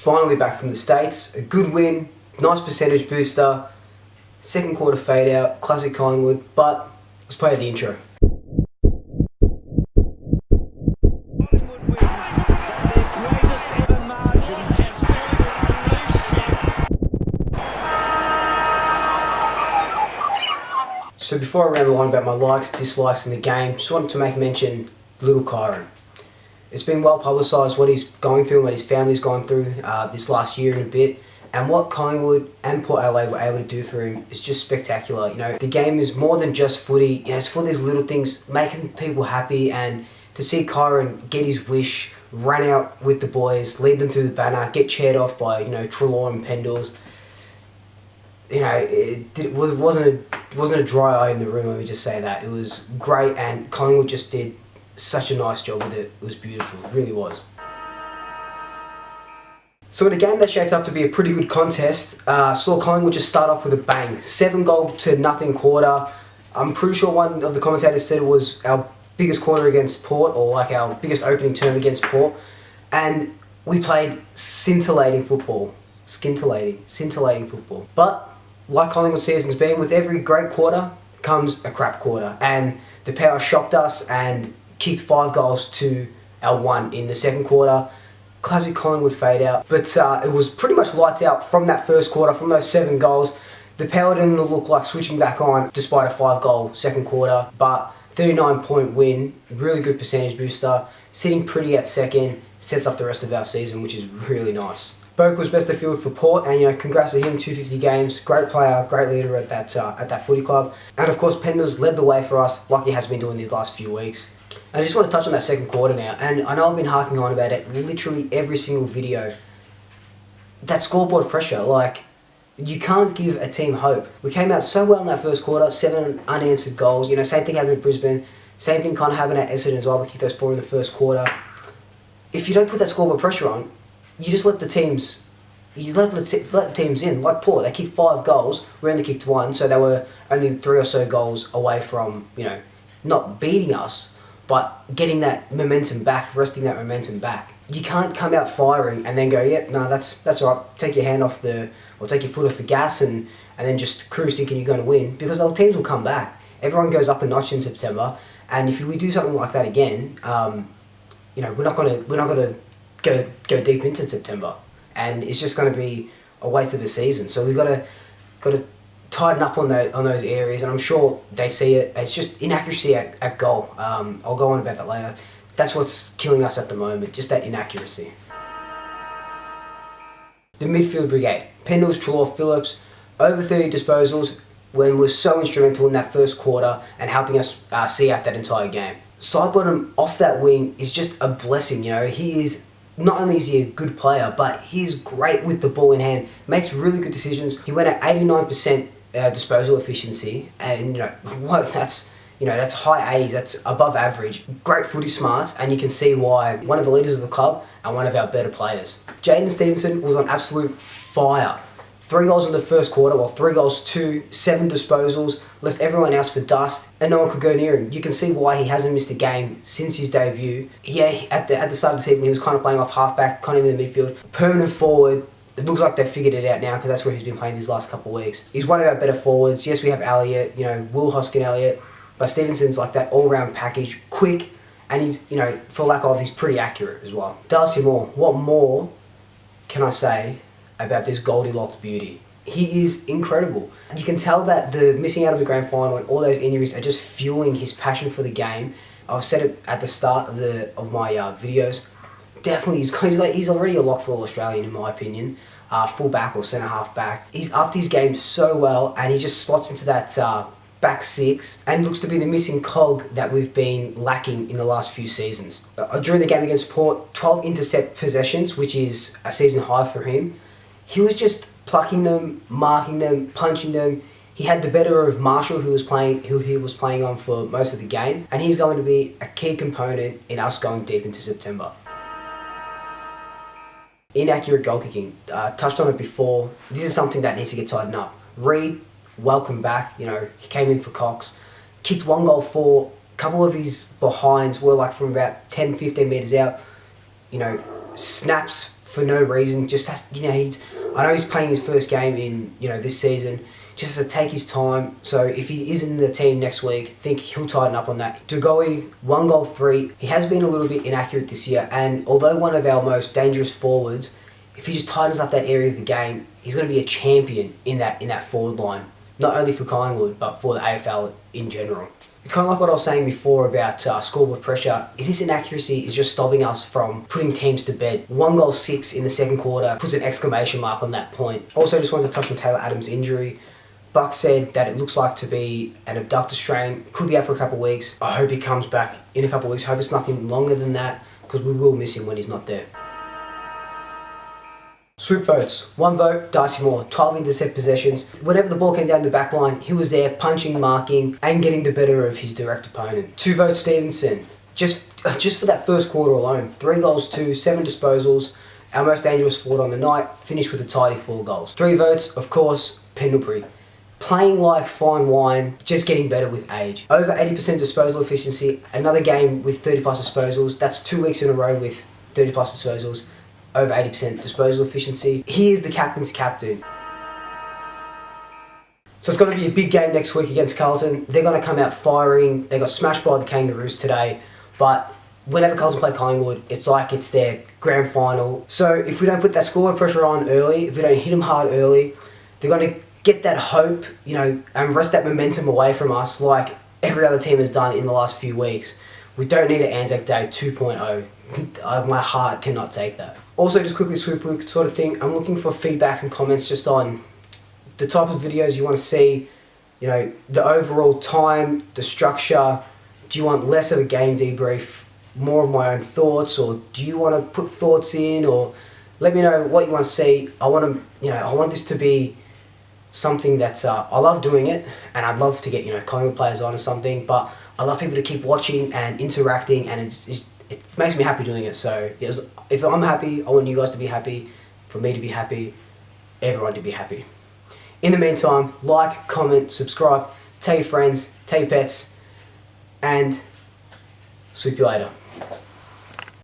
finally back from the States. A good win, nice percentage booster, second quarter fade out, classic Collingwood, but let's play the intro. So before I ramble on about my likes, dislikes in the game, just wanted to make mention little Kyron. It's been well publicised what he's going through and what his family's gone through this last year and a bit, and what Collingwood and Port Adelaide were able to do for him is just spectacular. You know, the game is more than just footy. You know, it's for these little things, making people happy, and to see Kyron get his wish, run out with the boys, lead them through the banner, get cheered off by Trelaw and Pendles. You know, it wasn't a dry eye in the room, let me just say that. It was great, and Collingwood just did such a nice job with it. It was beautiful, it really was. So in a game that shaped up to be a pretty good contest, saw Collingwood just start off with a bang. 7-0 quarter. I'm pretty sure one of the commentators said it was our biggest quarter against Port, or like our biggest opening term against Port. And we played scintillating football. Scintillating football. But like Collingwood season's been, with every great quarter comes a crap quarter. And the Power shocked us and kicked 5 goals to our 1 in the second quarter. Classic Collingwood fade out. But it was pretty much lights out from that first quarter, from those 7 goals. The Power didn't look like switching back on despite a 5-goal second quarter. But 39-point win, really good percentage booster. Sitting pretty at second, sets up the rest of our season, which is really nice. Boak was best of field for Port, and congrats to him, 250 games, great player, great leader at that footy club. And of course Pendles led the way for us, like he has been doing these last few weeks. I just want to touch on that second quarter now, and I know I've been harking on about it literally every single video. That scoreboard pressure, like, you can't give a team hope. We came out so well in that first quarter, 7 unanswered goals, same thing happened in Brisbane, same thing kind of happened at Essendon as well, we kicked those 4 in the first quarter. If you don't put that scoreboard pressure on, you just let the teams, let teams in. Like Port, they kicked 5 goals, we only kicked 1, so they were only 3 or so goals away from, not beating us, but getting that momentum back, wresting that momentum back. You can't come out firing and then go, yep, no, that's all right, take your take your foot off the gas and then just cruise thinking you're going to win, because our teams will come back. Everyone goes up a notch in September, and if we do something like that again, we're not gonna go deep into September, and it's just going to be a waste of a season. So we've got to tighten up on those areas, and I'm sure they see it. It's just inaccuracy at goal. I'll go on about that later. That's what's killing us at the moment, just that inaccuracy. The midfield brigade: Pendles, Trelaw, Phillips, over 30 disposals, when was so instrumental in that first quarter and helping us see out that entire game. Sidebottom off that wing is just a blessing. He is. Not only is he a good player, but he's great with the ball in hand, makes really good decisions. He went at 89% disposal efficiency, and that's high 80s, that's above average. Great footy smarts, and you can see why one of the leaders of the club and one of our better players. Jaden Stevenson was on absolute fire. 3 goals in the first quarter, 3 goals, 7 disposals, left everyone else for dust, and no one could go near him. You can see why he hasn't missed a game since his debut. Yeah, at the start of the season, he was kind of playing off halfback, kind of in the midfield, permanent forward. It looks like they've figured it out now, because that's where he's been playing these last couple of weeks. He's one of our better forwards. Yes, we have Elliott, Will Hoskin Elliott, but Stevenson's like that all-round package, quick, and he's, for lack of, he's pretty accurate as well. Darcy Moore, what more can I say about this Goldilocks beauty? He is incredible. You can tell that the missing out of the grand final and all those injuries are just fueling his passion for the game. I've said it at the start of my videos. Definitely, he's already a lock for All Australian in my opinion. Full back or centre half back. He's upped his game so well, and he just slots into that back 6 and looks to be the missing cog that we've been lacking in the last few seasons. During the game against Port, 12 intercept possessions, which is a season high for him. He was just plucking them, marking them, punching them. He had the better of Marshall, who he was playing on for most of the game, and he's going to be a key component in us going deep into September. Inaccurate goal kicking. Touched on it before. This is something that needs to get tightened up. Reid, welcome back. He came in for Cox. Kicked 1 goal for. A couple of his behinds were like from about 10, 15 metres out. Snaps for no reason. Just has, I know he's playing his first game in, this season. Just has to take his time. So if he is in the team next week, I think he'll tighten up on that. Dugowie, 1 goal, 3. He has been a little bit inaccurate this year, and although one of our most dangerous forwards, if he just tightens up that area of the game, he's going to be a champion in that forward line. Not only for Collingwood, but for the AFL in general. Kind of like what I was saying before about scoreboard pressure, is this inaccuracy is just stopping us from putting teams to bed. 1 goal, 6 in the second quarter puts an exclamation mark on that point. Also, just wanted to touch on Taylor Adams' injury. Buck said that it looks like to be an abductor strain. Could be out for a couple of weeks. I hope he comes back in a couple of weeks. I hope it's nothing longer than that, because we will miss him when he's not there. Swoop votes. 1 vote, Darcy Moore, 12 intercept possessions. Whenever the ball came down the back line, he was there punching, marking, and getting the better of his direct opponent. 2 votes, Stevenson. Just for that first quarter alone, 3 goals, 2, 7 disposals. Our most dangerous forward on the night, finished with a tidy 4 goals. 3 votes, of course, Pendlebury. Playing like fine wine, just getting better with age. Over 80% disposal efficiency, another game with 30 plus disposals. That's 2 weeks in a row with 30 plus disposals. Over 80% disposal efficiency. He is the captain's captain. So it's going to be a big game next week against Carlton. They're going to come out firing. They got smashed by the Kangaroos today. But whenever Carlton play Collingwood, it's like it's their grand final. So if we don't put that scoring pressure on early, if we don't hit them hard early, they're going to get that hope, and wrest that momentum away from us like every other team has done in the last few weeks. We don't need an Anzac Day 2.0. My heart cannot take that. Also, just quickly, Swoop Luke sort of thing, I'm looking for feedback and comments just on the type of videos you want to see, the overall time, the structure. Do you want less of a game debrief, more of my own thoughts, or do you want to put thoughts in, or let me know what you want to see. I want this to be something that I love doing it, and I'd love to get Collingwood players on or something, but I love people to keep watching and interacting, and it makes me happy doing it. So yes, if I'm happy, I want you guys to be happy, for me to be happy, everyone to be happy. In the meantime, like, comment, subscribe, tell your friends, tell your pets, and swoop you later.